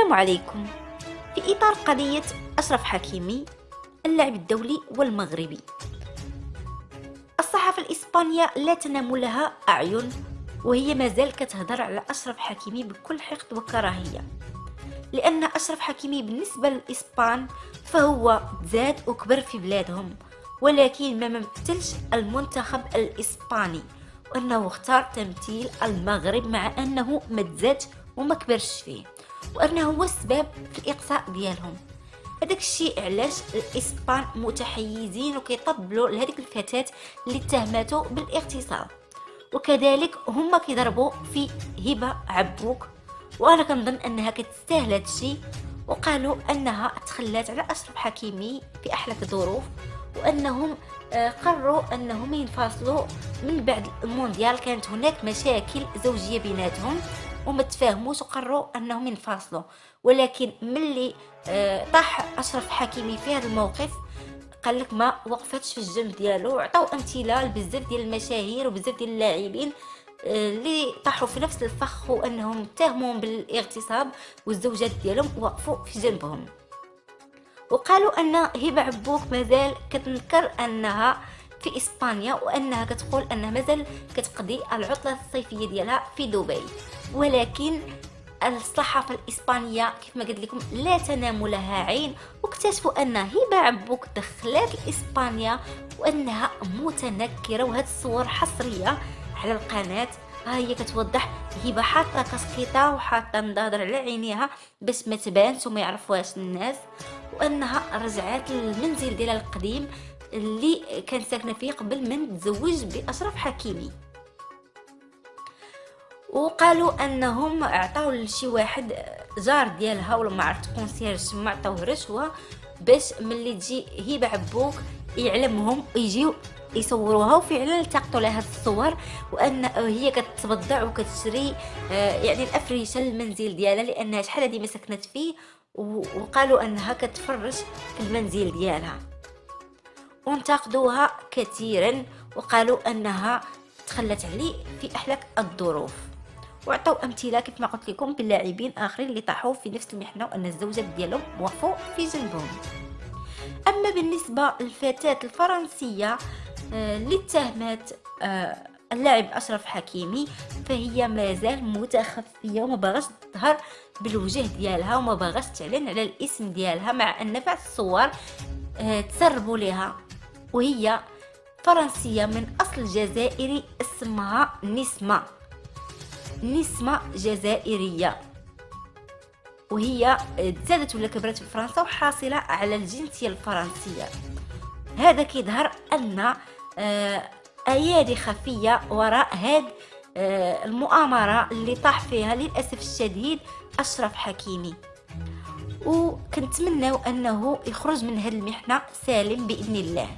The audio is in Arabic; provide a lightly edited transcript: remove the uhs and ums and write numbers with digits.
السلام عليكم. في إطار قضية أشرف حكيمي اللاعب الدولي والمغربي، الصحافة الإسبانية لا تنام لها أعين، وهي مازال كتهضر على أشرف حكيمي بكل حقد وكراهية، لأن أشرف حكيمي بالنسبة للإسبان فهو تزاد وكبر في بلادهم، ولكن ما ممثلش المنتخب الإسباني، وأنه اختار تمثيل المغرب مع أنه ما تزادش وما كبرش فيه، وأنه هو السبب في الإقصاء ديالهم. هذاك الشيء علاش الإسبان متحيزين وكيطبلوا لهذيك الفتاة اللي اتهمته بالاغتصاب، وكذلك هما كيضربوا في هبة عبوك، وانا كنظن انها كتستاهل هذا الشيء، وقالوا انها تخلات على اشرف حكيمي في احلك الظروف، وانهم قرروا انهم ينفصلوا من بعد المونديال. كانت هناك مشاكل زوجيه بيناتهم وما تفاهموش، وقرروا انهم ينفصلوا، ولكن ملي طاح اشرف حكيمي في هذا الموقف قال لك ما وقفتش في الجنب ديالو. عطاو امثله لبزاف ديال المشاهير وبزاف ديال اللاعبين اللي طاحوا في نفس الفخ، وانهم اتهموهم بالاغتصاب والزوجات ديالهم وقفوا في جنبهم، وقالوا ان هبه عبوك مازال كتنكر انها في اسبانيا، وانها كتقول انها مازال كتقضي العطله الصيفيه ديالها في دبي. ولكن الصحافة الإسبانية كيف ما قلت لكم لا تنام لها عين، واكتشفوا أن هبة عبوك دخلت لإسبانيا وأنها متنكرة، وهذه الصور حصرية على القناة. ها هي كتوضح هبة حاطة كاسكيطة وحاطة نظاظر على عينيها باش ما تبانش وما يعرفوهاش الناس، وأنها رجعت للمنزل ديالها القديم اللي كانت ساكنة فيه قبل من تزوج بأشرف حكيمي. وقالوا انهم عطاو لشي واحد جار ديالها ولا ما عرفت كونسيرج، ما عطاوه رشوه باش ملي تجي هبه عبوك يعلمهم ويجيو يصوروها، وفعلا التقطوا لها هاد الصور، وان هي كتبضع وكتشري يعني الافريشه للمنزل ديالها، لانها شحال هادي ما سكنت فيه، وقالوا انها كتفرش في المنزل ديالها، وانتقدوها كثيرا وقالوا انها تخلت عليه في احلك الظروف، وعطوا امثله كيف ما قلت لكم باللاعبين اخرين اللي طاحوا في نفس المحنه وان الزوجات ديالهم وقفوا في جنبهم. اما بالنسبه للفتاه الفرنسيه اللي اتهمت اللاعب اشرف حكيمي، فهي مازال متخفيه وما باغاش تظهر بالوجه ديالها وما باغاش تعلن على الاسم ديالها، مع ان بعض الصور تسربوا لها، وهي فرنسيه من اصل جزائري اسمها نسمة جزائرية، وهي تزادت ولا كبرت في فرنسا وحاصلة على الجنسية الفرنسية. هذا كيظهر أن أيادي خفية وراء هذه المؤامرة اللي طاح فيها للأسف الشديد أشرف حكيمي، وكنتمناو أنه يخرج من هذه المحنة سالم بإذن الله.